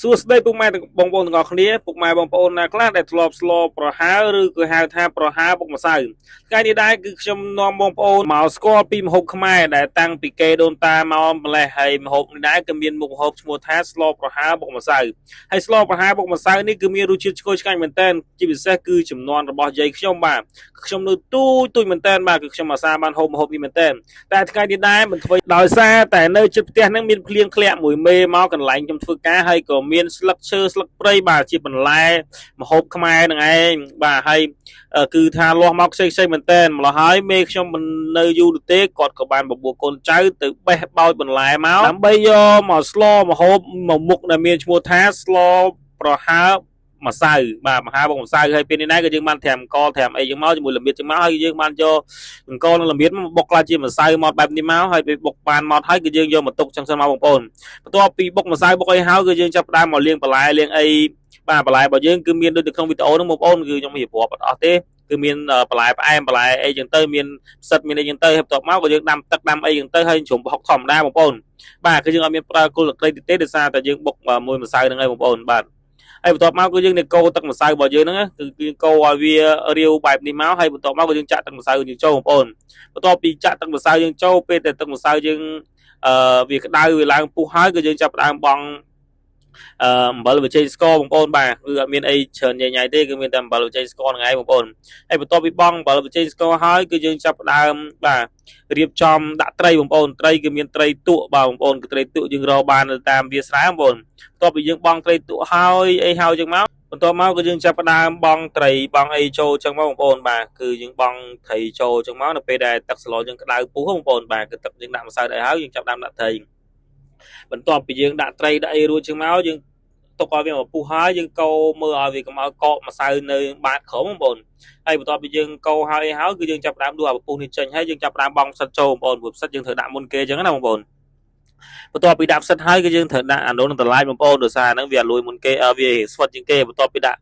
សួស្តីពុកម៉ែបងប្អូនទាំងអស់គ្នាពុកម៉ែបងប្អូនណាខ្លះដែលធ្លាប់ស្លប្រហើរឬក៏ហៅថាប្រហើរបុកម្សៅថ្ងៃនេះដែរគឺខ្ញុំនាំបងប្អូនមកស្គាល់ពីម្ហូបខ្មែរដែលតាំងពីកេដូនតាមកម្លេះហើយម្ហូបនេះដែរគឺមានមុខម្ហូបឈ្មោះថាស្លប្រហើរបុកម្សៅហើយស្លប្រហើរបុកម្សៅនេះគឺមានរសជាតិឈ្ងុយឆ្ងាញ់មែនទែនជាពិសេសគឺចំនួនរបស់យាយខ្ញុំបាទខ្ញុំនៅទូចមែនទែនបាទគឺខ្ញុំអាសាបានហូបម្ហូបនេះមែនទែនតែថ្ងៃនេះដែរមិនធ្វើដោយសារតែនៅជិតផ្ទះហ្នឹងមានភ្លៀងធ្លាក់មួយមេមកកន្លែងខ្ញុំធ្វើការហើយក៏មានស្លឹកឈើស្លឹកព្រៃបាទជាបន្លែម្ហូបខ្មែរនឹងឯងបាទហើយគឺថាលាស់មកខ្ចីមែនតើម្ល៉េះហើយមេខ្ញុំមិននៅយូរទេគាត់ក៏បានបបួលកូនចៅទៅបេះបោចបន្លែមកដើម្បីយកមកស្លម្ហូបមួយមុខដែលមានឈ្មោះថាស្លប្រហើរម្សៅបាទមហាបុកម្សៅហើយពេលនេះដែរក៏យើងបានត្រាំកលត្រាំអីចឹងមកជាមួយល្មៀតចឹងមកហើយយើងបានយកអង្ករនិងល្មៀតមកបុកក្លាយជាម្សៅមកបែបនេះមកហើយពេលបុកបានមកហើយគឺយើងយកមកទុកចឹងសិនមកបងប្អូនបន្ទាប់ពីបុកម្សៅបុកអីហើយគឺយើងចាប់ផ្ដើមមកលាងបន្លែលាងអីបាទបន្លែរបស់យើងគឺមានដូចនៅក្នុងវីដេអូហ្នឹងបងប្អូនគឺខ្ញុំរៀបរាប់អត់អស់ទេគឺមានបន្លែផ្អែមបន្លែអីចឹងទៅមានផ្សិតមានអីចឹងទៅហើយបន្ទាប់មកក៏យើងដាំទឹកដាំអីចឹងទៅហើយជ្រុំបុកធម្មតាបងប្អូនបាទគឺយើងអត់មានប្រើគល់ក្រីទេដោយសារតែយើងបុកមួយម្សៅហ្នឹងហើយបងប្អូនបាទហើយបន្ទាប់មកគឺយើងនឹងកូរទឹកម្សៅរបស់យើងហ្នឹងគឺយើងកូរឲ្យវារាវបែបនេះមកហើយបន្ទាប់មកក៏យើងចាក់ទឹកម្សៅយើងចូលបងប្អូនបន្ទាប់ពីចាក់ទឹកម្សៅយើងចូលពេលតែទឹកម្សៅយើងវាក្តៅវាឡើងពុះហើយគឺយើងចាប់ផ្ដើមបង់អំបិលប៊ីចេងស្ករបងប្អូនបាទគឺអត់មានអីច្រើនញ៉ៃទេគឺមានតែអំបិលប៊ីចេងស្ករហ្នឹងឯងបងប្អូនហើយបន្ទាប់ពីបង់អំបិលប៊ីចេងស្ករហើយគឺយើងចាប់ផ្ដើមបាទរៀបចំដាក់ត្រីបងប្អូនត្រីគឺមានត្រីទក់បាទបងប្អូនគឺត្រីទក់យើងរកបានតាមវាលស្រែបងប្អូនបន្ទាប់ពីយើងបង់ត្រីទក់ហើយអីហើយចឹងមកបន្ទាប់មកគឺយើងចាប់ផ្ដើមបង់ត្រីបង់អីចូលចឹងមកបងប្អូនបាទគឺយើងបង់ត្រីចូលចឹងមកនៅពេលដែលទឹកស្លយើងក្តៅពុះបងប្អូនបាទគឺទឹកយើងដាក់ម្សៅដែរហើយយើងចាប់ផ្ដើមដាក់ត្រីបន្ទាប់ពីយើងដាក់ត្រីដាក់អីរួចចឹងមកយើងទុកឲ្យវាមកពុះហើយយើងកូរមើលឲ្យវាកុំឲ្យកកម្សៅនៅបាតក្រោមបងប្អូនហើយបន្ទាប់ពីយើងកូរហើយគឺយើងចាប់ផ្ដើមដួសអាពពុះនេះចេញហើយយើងចាប់ផ្ដើមបង់ផ្សិតចូលបងប្អូនព្រោះផ្សិតយើងត្រូវដាក់មុនគេចឹងណាបងប្អូនបន្ទាប់ពីដាក់ផ្សិតហើយគឺយើងត្រូវដាក់អានោះនឹងតម្លៃបងប្អូនដោយសារហ្នឹងវាលួយមុនគេវាស្វិតជាងគេបន្ទាប់ពីដាក់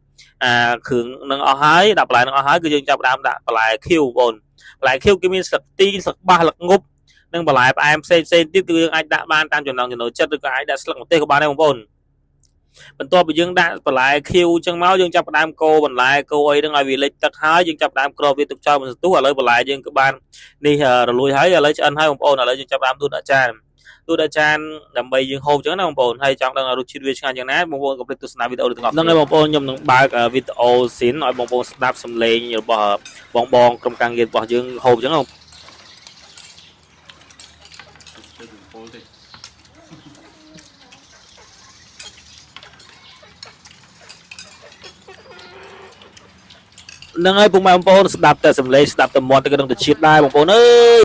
គ្រឿងនឹងអស់ហើយដាក់បន្លែនឹងអស់ហើយគឺយើងចាប់ផ្ដើមដាក់បន្លែខៀវបងប្អូនបន្លែខៀវគឺមានស្លឹកទីស្លឹកបាសស្លឹកងប់និងបន្លែផ្អែមផ្សេងទៀតគឺយើងអាចដាក់បានតាមចំណង់ចំណូលចិត្តឬក៏អាចដាក់ស្លឹកម្ទេសក៏បានដែរបងប្អូនបន្ទាប់ពីយើងដាក់បន្លែខៀវចឹងមកយើងចាប់ផ្ដើមកូរបន្លែកូរអីហ្នឹងឲ្យវាលិចទឹកហើយយើងចាប់ផ្ដើមក្របវាទុកចោលមួយសន្ទុះឥឡូវបន្លែយើងក៏បាននេះរលួយហើយឥឡូវឆ្អិនហើយបងប្អូនឥឡូវយើងចាប់ផ្ដើមដួសដាក់ចានដើម្បីយើងហូបចឹងណាបងប្អូនហើយចង់ដឹងរសជាតិវាឆ្ងាញ់យ៉ាងណាបងប្អូនកុំភ្លេចទស្សនាវីដេអូទាំងអស់ហ្នឹងហើយបងប្អូនខ្ញុំនឹងបើកវីដេអូស៊ីនឲ្យបងប្អូនស្ដាប់សំឡេងរបស់បងក្រុមការងាររបស់យើងហូបចឹងណាហ្នឹងហើយពុកម៉ែបងប្អូនស្ដាប់តែសំឡេងស្ដាប់តែមាត់ទៅក៏ដឹងតែជាតិដែរបងប្អូនអើយ